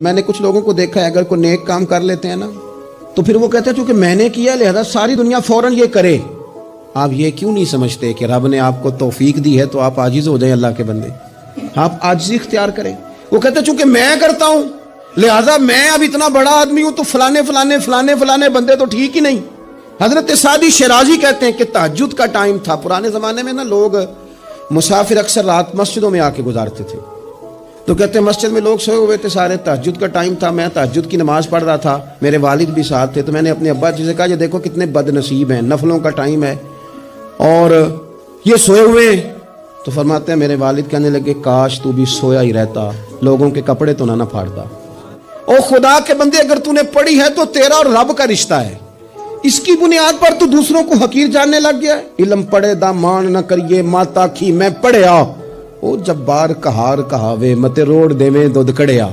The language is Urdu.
میں نے کچھ لوگوں کو دیکھا ہے اگر کوئی نیک کام کر لیتے ہیں نا تو پھر وہ کہتے ہیں چونکہ میں نے کیا لہذا ساری دنیا فوراً یہ کرے. آپ یہ کیوں نہیں سمجھتے کہ رب نے آپ کو توفیق دی ہے تو آپ عاجز ہو جائیں اللہ کے بندے, آپ عاجزی اختیار کریں. وہ کہتے ہیں چونکہ میں کرتا ہوں لہذا میں اب اتنا بڑا آدمی ہوں تو فلانے بندے تو ٹھیک ہی نہیں. حضرت سعدی شیرازی کہتے ہیں کہ تہجد کا ٹائم تھا. پرانے زمانے میں نا لوگ مسافر اکثر رات مسجدوں میں آ کے گزارتے تھے, تو کہتے ہیں مسجد میں لوگ سوئے ہوئے تھے سارے, تہجد کا ٹائم تھا, میں تہجد کی نماز پڑھ رہا تھا, میرے والد بھی ساتھ تھے. تو میں نے اپنے ابا جی سے کہا یہ دیکھو کتنے بد نصیب ہیں, نفلوں کا ٹائم ہے اور یہ سوئے ہوئے ہیں. تو فرماتے ہیں میرے والد کہنے لگے کاش تو بھی سویا ہی رہتا, لوگوں کے کپڑے تو نہ پھاڑتا. او خدا کے بندے اگر تو نے پڑھی ہے تو تیرا اور رب کا رشتہ ہے, اس کی بنیاد پر تو دوسروں کو حقیر جاننے لگ گیا ہے. علم پڑھے دا مان نہ کریے ماتا کھی میں پڑھیا, او جبار کہار کہاوے متے روڑ دے میں دودھ کڑیا.